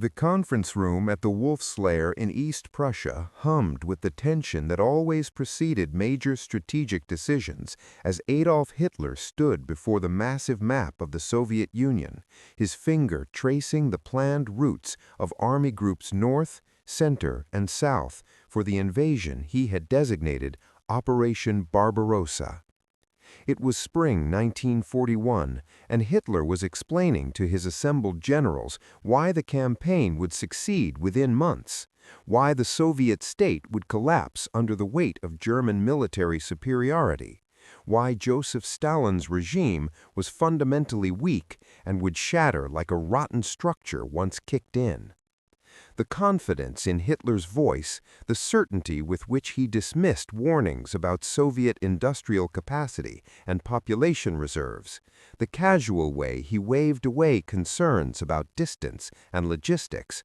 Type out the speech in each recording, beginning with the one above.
The conference room at the Wolf's Lair in East Prussia hummed with the tension that always preceded major strategic decisions as Adolf Hitler stood before the massive map of the Soviet Union, his finger tracing the planned routes of army groups north, center, and south for the invasion he had designated Operation Barbarossa. It was spring 1941, and Hitler was explaining to his assembled generals why the campaign would succeed within months, why the Soviet state would collapse under the weight of German military superiority, why Joseph Stalin's regime was fundamentally weak and would shatter like a rotten structure once kicked in. The confidence in Hitler's voice, the certainty with which he dismissed warnings about Soviet industrial capacity and population reserves, the casual way he waved away concerns about distance and logistics,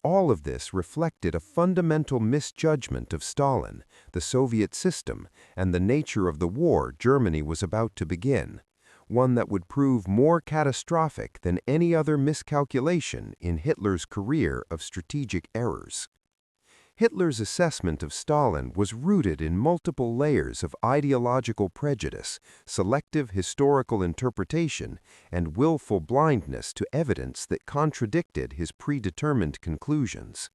all of this reflected a fundamental misjudgment of Stalin, the Soviet system, and the nature of the war Germany was about to begin, one that would prove more catastrophic than any other miscalculation in Hitler's career of strategic errors. Hitler's assessment of Stalin was rooted in multiple layers of ideological prejudice, selective historical interpretation, and willful blindness to evidence that contradicted his predetermined conclusions.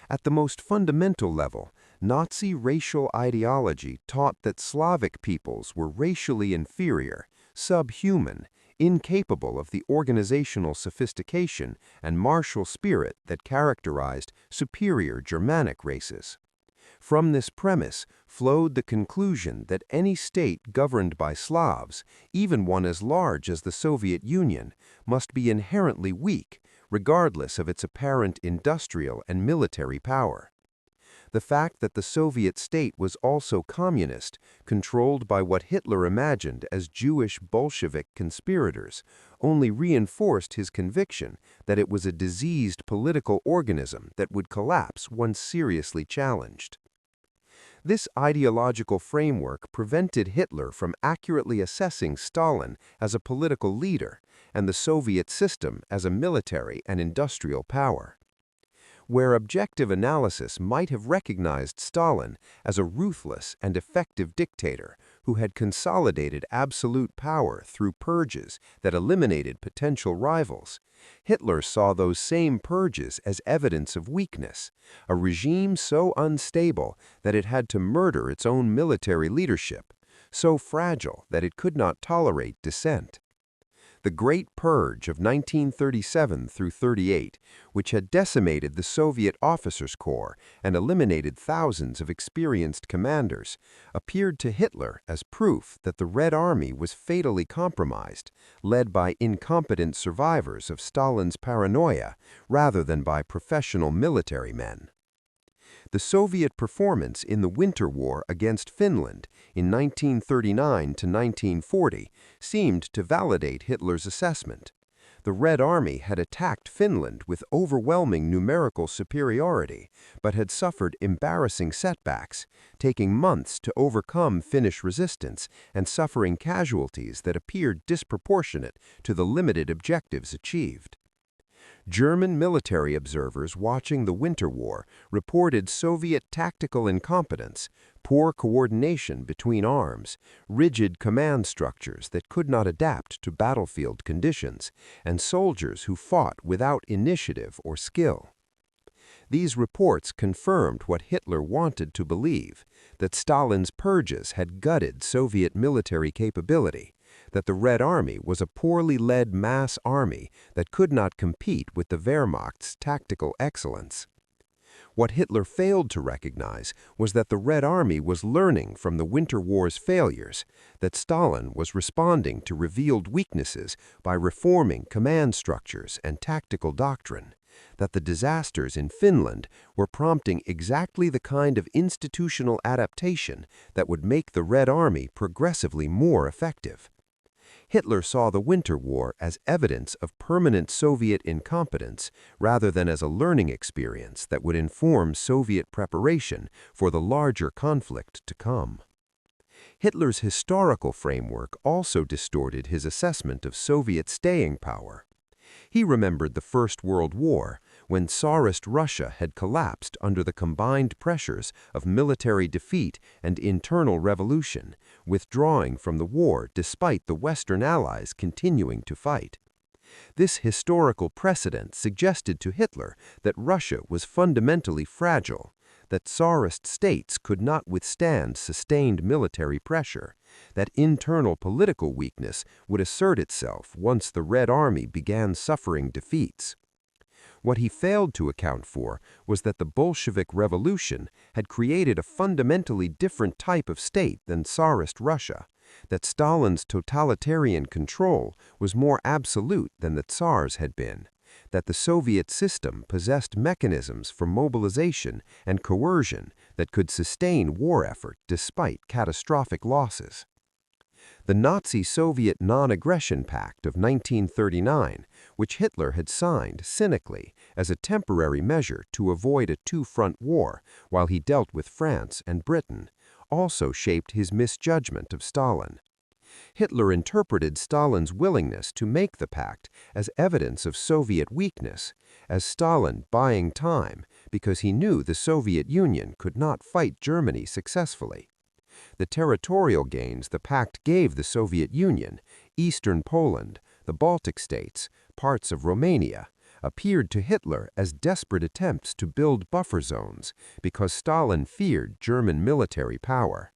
At the most fundamental level, Nazi racial ideology taught that Slavic peoples were racially inferior, subhuman, incapable of the organizational sophistication and martial spirit that characterized superior Germanic races. From this premise flowed the conclusion that any state governed by Slavs, even one as large as the Soviet Union, must be inherently weak, regardless of its apparent industrial and military power. The fact that the Soviet state was also communist, controlled by what Hitler imagined as Jewish Bolshevik conspirators, only reinforced his conviction that it was a diseased political organism that would collapse once seriously challenged. This ideological framework prevented Hitler from accurately assessing Stalin as a political leader and the Soviet system as a military and industrial power. Where objective analysis might have recognized Stalin as a ruthless and effective dictator who had consolidated absolute power through purges that eliminated potential rivals, Hitler saw those same purges as evidence of weakness, a regime so unstable that it had to murder its own military leadership, so fragile that it could not tolerate dissent. The Great Purge of 1937 through 38, which had decimated the Soviet officers' corps and eliminated thousands of experienced commanders, appeared to Hitler as proof that the Red Army was fatally compromised, led by incompetent survivors of Stalin's paranoia rather than by professional military men. The Soviet performance in the Winter War against Finland in 1939 to 1940 seemed to validate Hitler's assessment. The Red Army had attacked Finland with overwhelming numerical superiority, but had suffered embarrassing setbacks, taking months to overcome Finnish resistance and suffering casualties that appeared disproportionate to the limited objectives achieved. German military observers watching the Winter War reported Soviet tactical incompetence, poor coordination between arms, rigid command structures that could not adapt to battlefield conditions, and soldiers who fought without initiative or skill. These reports confirmed what Hitler wanted to believe, that Stalin's purges had gutted Soviet military capability, that the Red Army was a poorly led mass army that could not compete with the Wehrmacht's tactical excellence. What Hitler failed to recognize was that the Red Army was learning from the Winter War's failures, that Stalin was responding to revealed weaknesses by reforming command structures and tactical doctrine, that the disasters in Finland were prompting exactly the kind of institutional adaptation that would make the Red Army progressively more effective. Hitler saw the Winter War as evidence of permanent Soviet incompetence rather than as a learning experience that would inform Soviet preparation for the larger conflict to come. Hitler's historical framework also distorted his assessment of Soviet staying power. He remembered the First World War, when Tsarist Russia had collapsed under the combined pressures of military defeat and internal revolution, withdrawing from the war despite the Western allies continuing to fight. This historical precedent suggested to Hitler that Russia was fundamentally fragile, that Tsarist states could not withstand sustained military pressure, that internal political weakness would assert itself once the Red Army began suffering defeats. What he failed to account for was that the Bolshevik Revolution had created a fundamentally different type of state than Tsarist Russia, that Stalin's totalitarian control was more absolute than the Tsar's had been, that the Soviet system possessed mechanisms for mobilization and coercion that could sustain war effort despite catastrophic losses. The Nazi-Soviet Non-Aggression Pact of 1939, which Hitler had signed cynically as a temporary measure to avoid a two-front war while he dealt with France and Britain, also shaped his misjudgment of Stalin. Hitler interpreted Stalin's willingness to make the pact as evidence of Soviet weakness, as Stalin buying time because he knew the Soviet Union could not fight Germany successfully. The territorial gains the pact gave the Soviet Union, eastern Poland, the Baltic states, parts of Romania, appeared to Hitler as desperate attempts to build buffer zones because Stalin feared German military power.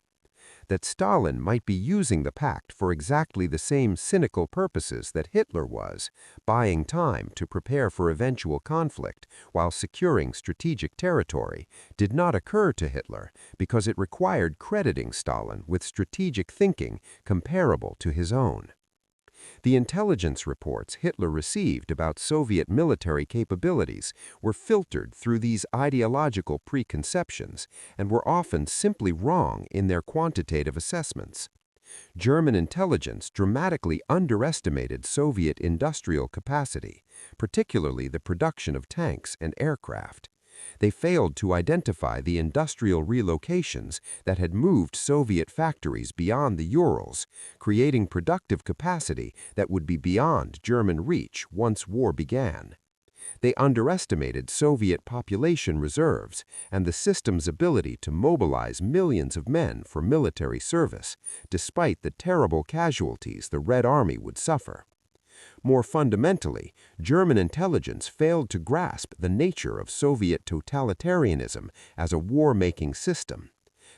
That Stalin might be using the pact for exactly the same cynical purposes that Hitler was, buying time to prepare for eventual conflict while securing strategic territory, did not occur to Hitler because it required crediting Stalin with strategic thinking comparable to his own. The intelligence reports Hitler received about Soviet military capabilities were filtered through these ideological preconceptions and were often simply wrong in their quantitative assessments. German intelligence dramatically underestimated Soviet industrial capacity, particularly the production of tanks and aircraft. They failed to identify the industrial relocations that had moved Soviet factories beyond the Urals, creating productive capacity that would be beyond German reach once war began. They underestimated Soviet population reserves and the system's ability to mobilize millions of men for military service, despite the terrible casualties the Red Army would suffer. More fundamentally, German intelligence failed to grasp the nature of Soviet totalitarianism as a war-making system.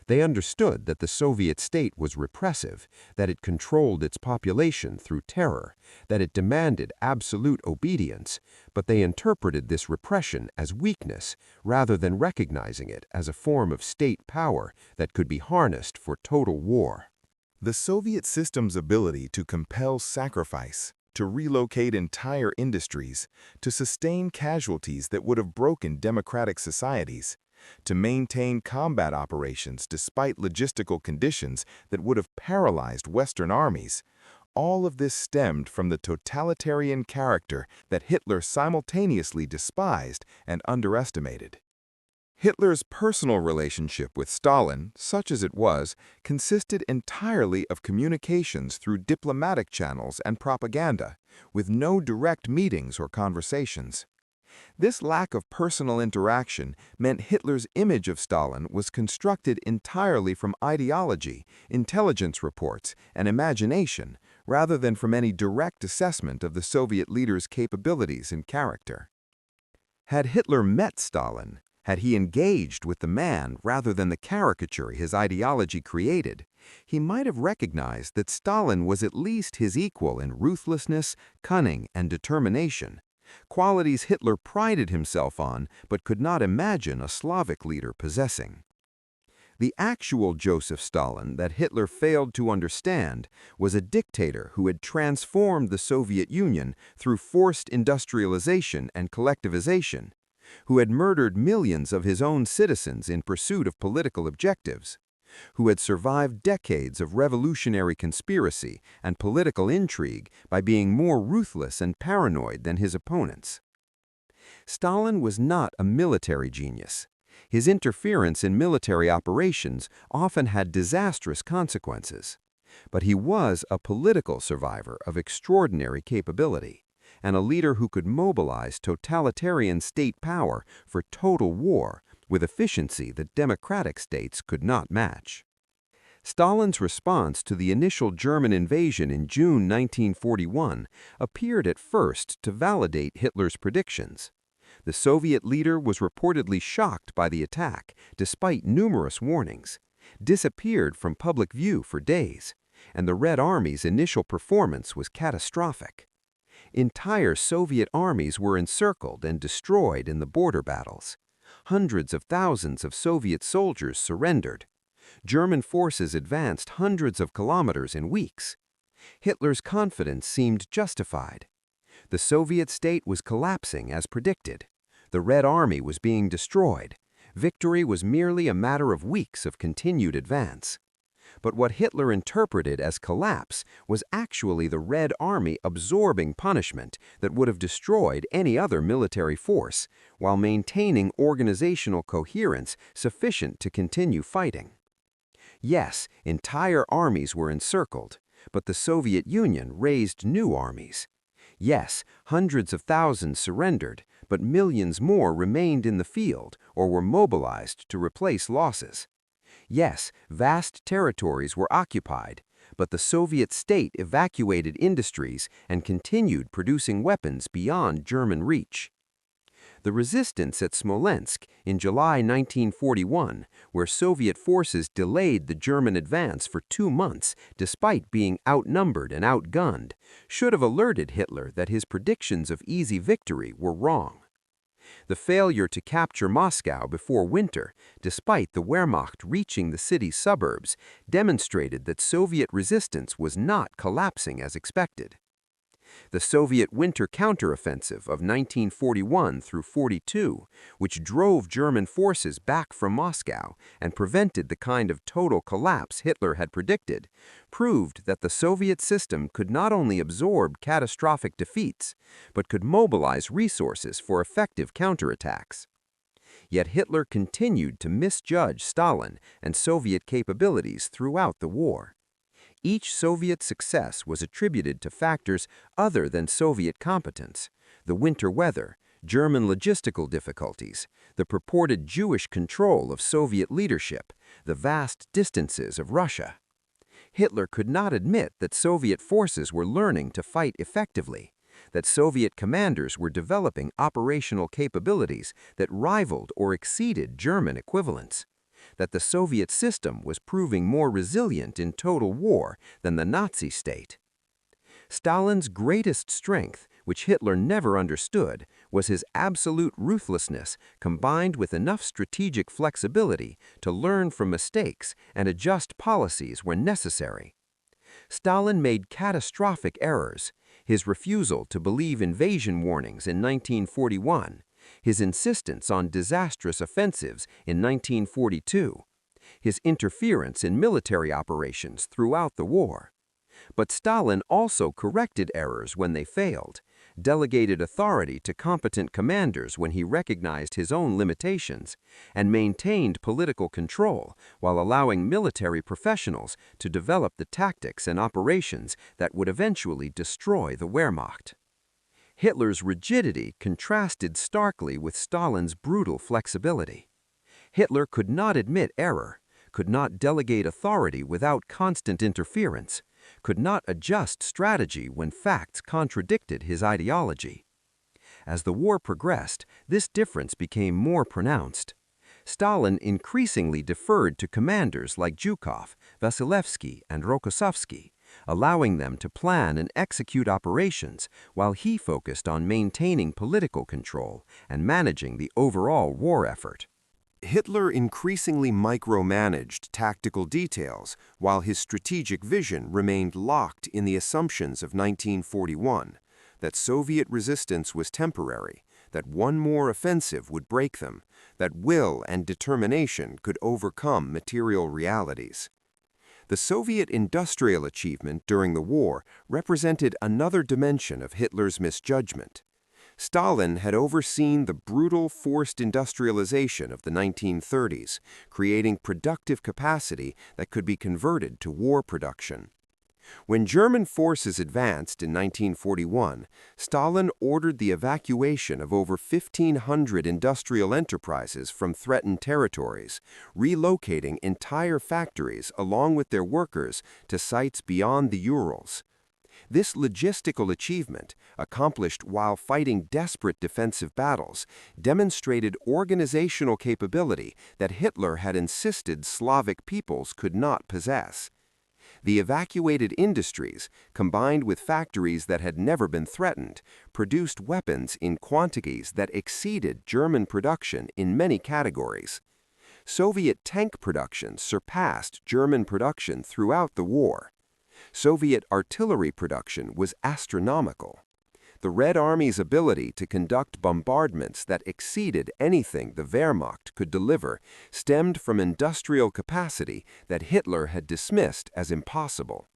They understood that the Soviet state was repressive, that it controlled its population through terror, that it demanded absolute obedience, but they interpreted this repression as weakness rather than recognizing it as a form of state power that could be harnessed for total war. The Soviet system's ability to compel sacrifice, to relocate entire industries, to sustain casualties that would have broken democratic societies, to maintain combat operations despite logistical conditions that would have paralyzed Western armies, all of this stemmed from the totalitarian character that Hitler simultaneously despised and underestimated. Hitler's personal relationship with Stalin, such as it was, consisted entirely of communications through diplomatic channels and propaganda, with no direct meetings or conversations. This lack of personal interaction meant Hitler's image of Stalin was constructed entirely from ideology, intelligence reports, and imagination, rather than from any direct assessment of the Soviet leader's capabilities and character. Had Hitler met Stalin, had he engaged with the man rather than the caricature his ideology created, he might have recognized that Stalin was at least his equal in ruthlessness, cunning, and determination, qualities Hitler prided himself on but could not imagine a Slavic leader possessing. The actual Joseph Stalin that Hitler failed to understand was a dictator who had transformed the Soviet Union through forced industrialization and collectivization, who had murdered millions of his own citizens in pursuit of political objectives, who had survived decades of revolutionary conspiracy and political intrigue by being more ruthless and paranoid than his opponents. Stalin was not a military genius. His interference in military operations often had disastrous consequences. But he was a political survivor of extraordinary capability, and a leader who could mobilize totalitarian state power for total war with efficiency that democratic states could not match. Stalin's response to the initial German invasion in June 1941 appeared at first to validate Hitler's predictions. The Soviet leader was reportedly shocked by the attack, despite numerous warnings, disappeared from public view for days, and the Red Army's initial performance was catastrophic. Entire Soviet armies were encircled and destroyed in the border battles. Hundreds of thousands of Soviet soldiers surrendered. German forces advanced hundreds of kilometers in weeks. Hitler's confidence seemed justified. The Soviet state was collapsing as predicted. The Red Army was being destroyed. Victory was merely a matter of weeks of continued advance. But what Hitler interpreted as collapse was actually the Red Army absorbing punishment that would have destroyed any other military force, while maintaining organizational coherence sufficient to continue fighting. Yes, entire armies were encircled, but the Soviet Union raised new armies. Yes, hundreds of thousands surrendered, but millions more remained in the field or were mobilized to replace losses. Yes, vast territories were occupied, but the Soviet state evacuated industries and continued producing weapons beyond German reach. The resistance at Smolensk in July 1941, where Soviet forces delayed the German advance for 2 months despite being outnumbered and outgunned, should have alerted Hitler that his predictions of easy victory were wrong. The failure to capture Moscow before winter, despite the Wehrmacht reaching the city's suburbs, demonstrated that Soviet resistance was not collapsing as expected. The Soviet winter counteroffensive of 1941 through 42, which drove German forces back from Moscow and prevented the kind of total collapse Hitler had predicted, proved that the Soviet system could not only absorb catastrophic defeats, but could mobilize resources for effective counterattacks. Yet Hitler continued to misjudge Stalin and Soviet capabilities throughout the war. Each Soviet success was attributed to factors other than Soviet competence: the winter weather, German logistical difficulties, the purported Jewish control of Soviet leadership, the vast distances of Russia. Hitler could not admit that Soviet forces were learning to fight effectively, that Soviet commanders were developing operational capabilities that rivaled or exceeded German equivalents, that the Soviet system was proving more resilient in total war than the Nazi state. Stalin's greatest strength, which Hitler never understood, was his absolute ruthlessness combined with enough strategic flexibility to learn from mistakes and adjust policies when necessary. Stalin made catastrophic errors: his refusal to believe invasion warnings in 1941, his insistence on disastrous offensives in 1942, his interference in military operations throughout the war. But Stalin also corrected errors when they failed, delegated authority to competent commanders when he recognized his own limitations, and maintained political control while allowing military professionals to develop the tactics and operations that would eventually destroy the Wehrmacht. Hitler's rigidity contrasted starkly with Stalin's brutal flexibility. Hitler could not admit error, could not delegate authority without constant interference, could not adjust strategy when facts contradicted his ideology. As the war progressed, this difference became more pronounced. Stalin increasingly deferred to commanders like Zhukov, Vasilevsky, and Rokossovsky, allowing them to plan and execute operations while he focused on maintaining political control and managing the overall war effort. Hitler increasingly micromanaged tactical details while his strategic vision remained locked in the assumptions of 1941, that Soviet resistance was temporary, that one more offensive would break them, that will and determination could overcome material realities. The Soviet industrial achievement during the war represented another dimension of Hitler's misjudgment. Stalin had overseen the brutal forced industrialization of the 1930s, creating productive capacity that could be converted to war production. When German forces advanced in 1941, Stalin ordered the evacuation of over 1,500 industrial enterprises from threatened territories, relocating entire factories along with their workers to sites beyond the Urals. This logistical achievement, accomplished while fighting desperate defensive battles, demonstrated organizational capability that Hitler had insisted Slavic peoples could not possess. The evacuated industries, combined with factories that had never been threatened, produced weapons in quantities that exceeded German production in many categories. Soviet tank production surpassed German production throughout the war. Soviet artillery production was astronomical. The Red Army's ability to conduct bombardments that exceeded anything the Wehrmacht could deliver stemmed from industrial capacity that Hitler had dismissed as impossible.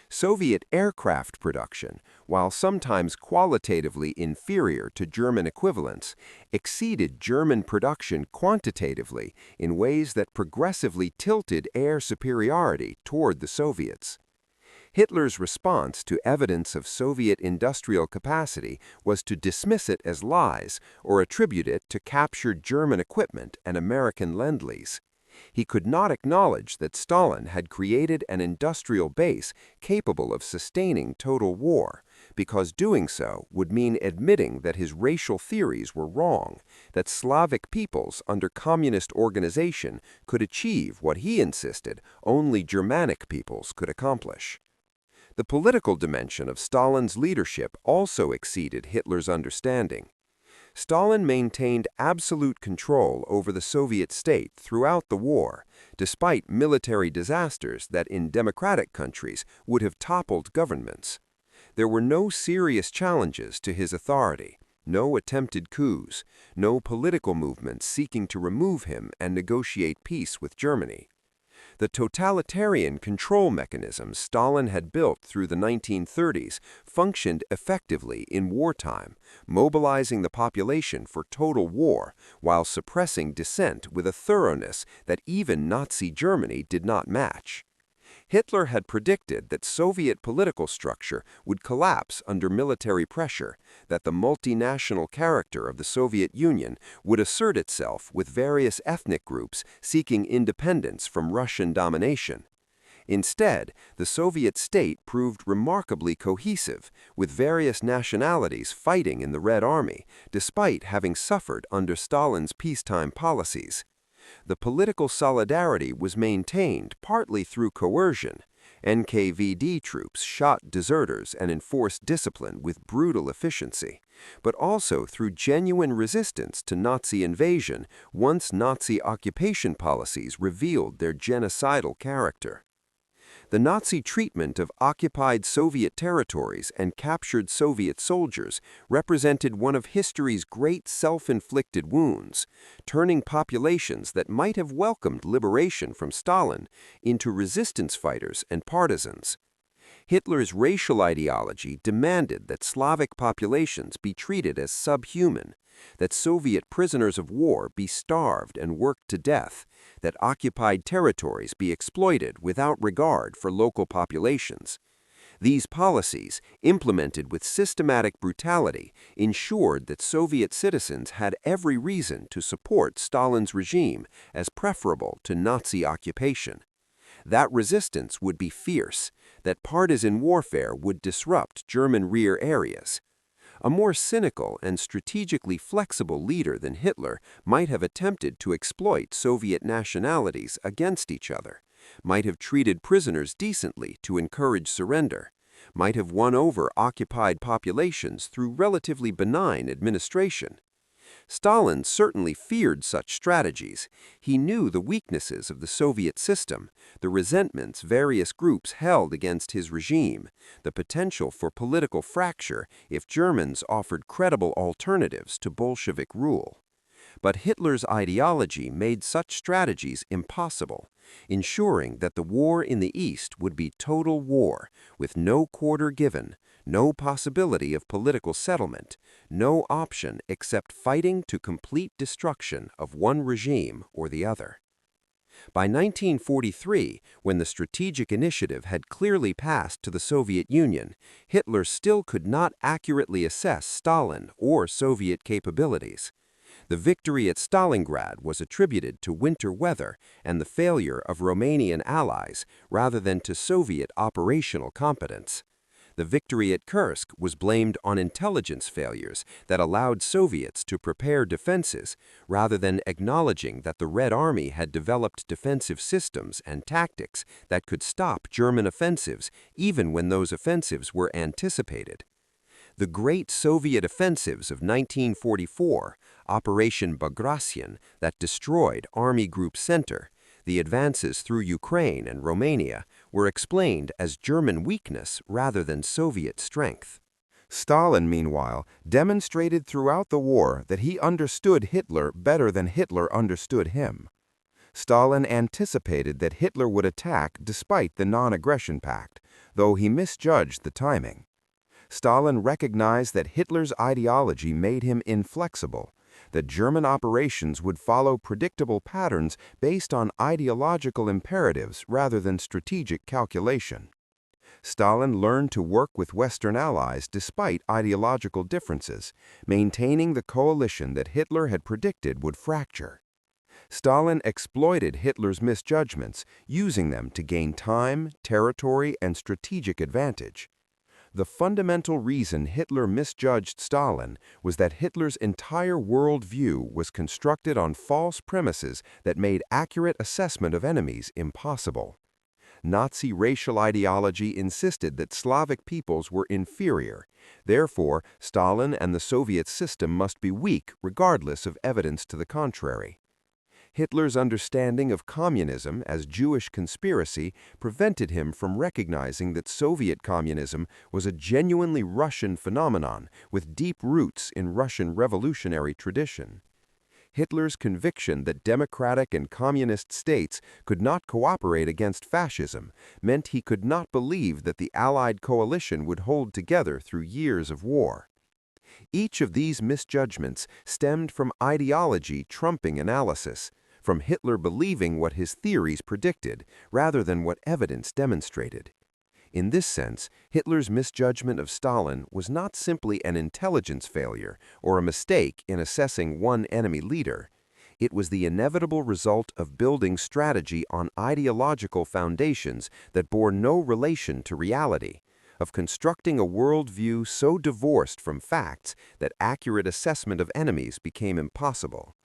Soviet aircraft production, while sometimes qualitatively inferior to German equivalents, exceeded German production quantitatively in ways that progressively tilted air superiority toward the Soviets. Hitler's response to evidence of Soviet industrial capacity was to dismiss it as lies or attribute it to captured German equipment and American Lend-Lease. He could not acknowledge that Stalin had created an industrial base capable of sustaining total war, because doing so would mean admitting that his racial theories were wrong, that Slavic peoples under communist organization could achieve what he insisted only Germanic peoples could accomplish. The political dimension of Stalin's leadership also exceeded Hitler's understanding. Stalin maintained absolute control over the Soviet state throughout the war, despite military disasters that in democratic countries would have toppled governments. There were no serious challenges to his authority, no attempted coups, no political movements seeking to remove him and negotiate peace with Germany. The totalitarian control mechanisms Stalin had built through the 1930s functioned effectively in wartime, mobilizing the population for total war while suppressing dissent with a thoroughness that even Nazi Germany did not match. Hitler had predicted that Soviet political structure would collapse under military pressure, that the multinational character of the Soviet Union would assert itself with various ethnic groups seeking independence from Russian domination. Instead, the Soviet state proved remarkably cohesive, with various nationalities fighting in the Red Army, despite having suffered under Stalin's peacetime policies. The political solidarity was maintained partly through coercion. NKVD troops shot deserters and enforced discipline with brutal efficiency, but also through genuine resistance to Nazi invasion once Nazi occupation policies revealed their genocidal character. The Nazi treatment of occupied Soviet territories and captured Soviet soldiers represented one of history's great self-inflicted wounds, turning populations that might have welcomed liberation from Stalin into resistance fighters and partisans. Hitler's racial ideology demanded that Slavic populations be treated as subhuman, that Soviet prisoners of war be starved and worked to death, that occupied territories be exploited without regard for local populations. These policies, implemented with systematic brutality, ensured that Soviet citizens had every reason to support Stalin's regime as preferable to Nazi occupation. That resistance would be fierce, that partisan warfare would disrupt German rear areas. A more cynical and strategically flexible leader than Hitler might have attempted to exploit Soviet nationalities against each other, might have treated prisoners decently to encourage surrender, might have won over occupied populations through relatively benign administration. Stalin certainly feared such strategies. He knew the weaknesses of the Soviet system, the resentments various groups held against his regime, the potential for political fracture if Germans offered credible alternatives to Bolshevik rule. But Hitler's ideology made such strategies impossible, ensuring that the war in the East would be total war, with no quarter given, no possibility of political settlement, no option except fighting to complete destruction of one regime or the other. By 1943, when the strategic initiative had clearly passed to the Soviet Union, Hitler still could not accurately assess Stalin or Soviet capabilities. The victory at Stalingrad was attributed to winter weather and the failure of Romanian allies rather than to Soviet operational competence. The victory at Kursk was blamed on intelligence failures that allowed Soviets to prepare defenses rather than acknowledging that the Red Army had developed defensive systems and tactics that could stop German offensives even when those offensives were anticipated. The great Soviet offensives of 1944, Operation Barbarossa that destroyed Army Group Center, the advances through Ukraine and Romania, were explained as German weakness rather than Soviet strength. Stalin, meanwhile, demonstrated throughout the war that he understood Hitler better than Hitler understood him. Stalin anticipated that Hitler would attack despite the Non-Aggression Pact, though he misjudged the timing. Stalin recognized that Hitler's ideology made him inflexible, that German operations would follow predictable patterns based on ideological imperatives rather than strategic calculation. Stalin learned to work with Western allies despite ideological differences, maintaining the coalition that Hitler had predicted would fracture. Stalin exploited Hitler's misjudgments, using them to gain time, territory, and strategic advantage. The fundamental reason Hitler misjudged Stalin was that Hitler's entire worldview was constructed on false premises that made accurate assessment of enemies impossible. Nazi racial ideology insisted that Slavic peoples were inferior. Therefore, Stalin and the Soviet system must be weak regardless of evidence to the contrary. Hitler's understanding of communism as Jewish conspiracy prevented him from recognizing that Soviet communism was a genuinely Russian phenomenon with deep roots in Russian revolutionary tradition. Hitler's conviction that democratic and communist states could not cooperate against fascism meant he could not believe that the Allied coalition would hold together through years of war. Each of these misjudgments stemmed from ideology trumping analysis, from Hitler believing what his theories predicted rather than what evidence demonstrated. In this sense, Hitler's misjudgment of Stalin was not simply an intelligence failure or a mistake in assessing one enemy leader. It was the inevitable result of building strategy on ideological foundations that bore no relation to reality, of constructing a worldview so divorced from facts that accurate assessment of enemies became impossible.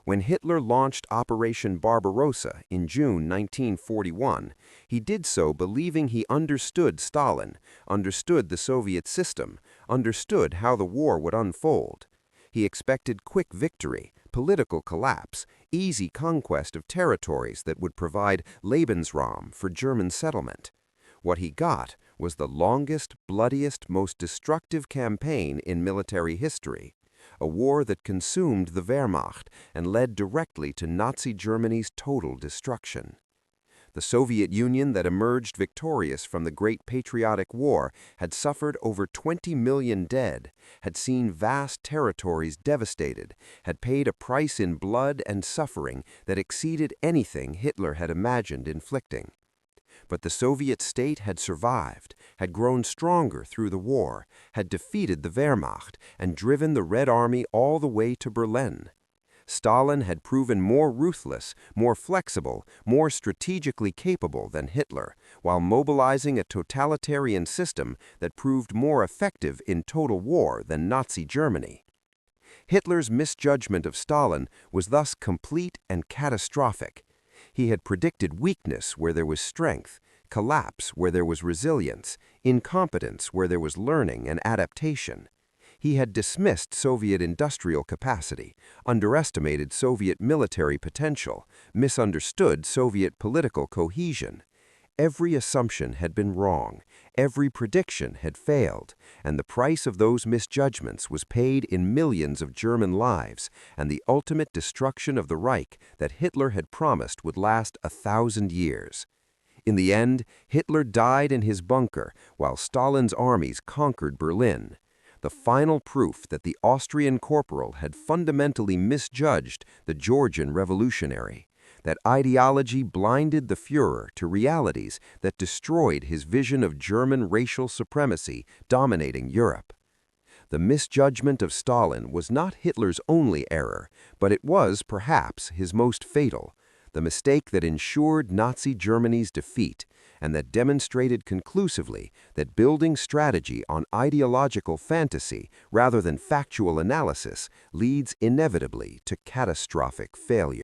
When Hitler launched Operation Barbarossa in June 1941, he did so believing he understood Stalin, understood the Soviet system, understood how the war would unfold. He expected quick victory, political collapse, easy conquest of territories that would provide Lebensraum for German settlement. What he got was the longest, bloodiest, most destructive campaign in military history. A war that consumed the Wehrmacht and led directly to Nazi Germany's total destruction. The Soviet Union that emerged victorious from the Great Patriotic War had suffered over 20 million dead, had seen vast territories devastated, had paid a price in blood and suffering that exceeded anything Hitler had imagined inflicting. But the Soviet state had survived, had grown stronger through the war, had defeated the Wehrmacht, and driven the Red Army all the way to Berlin. Stalin had proven more ruthless, more flexible, more strategically capable than Hitler, while mobilizing a totalitarian system that proved more effective in total war than Nazi Germany. Hitler's misjudgment of Stalin was thus complete and catastrophic. He had predicted weakness where there was strength, collapse where there was resilience, incompetence where there was learning and adaptation. He had dismissed Soviet industrial capacity, underestimated Soviet military potential, misunderstood Soviet political cohesion. Every assumption had been wrong, every prediction had failed, and the price of those misjudgments was paid in millions of German lives and the ultimate destruction of the Reich that Hitler had promised would last 1,000 years. In the end, Hitler died in his bunker while Stalin's armies conquered Berlin, the final proof that the Austrian corporal had fundamentally misjudged the Georgian revolutionary, that ideology blinded the Führer to realities that destroyed his vision of German racial supremacy dominating Europe. The misjudgment of Stalin was not Hitler's only error, but it was, perhaps, his most fatal, the mistake that ensured Nazi Germany's defeat and that demonstrated conclusively that building strategy on ideological fantasy rather than factual analysis leads inevitably to catastrophic failure.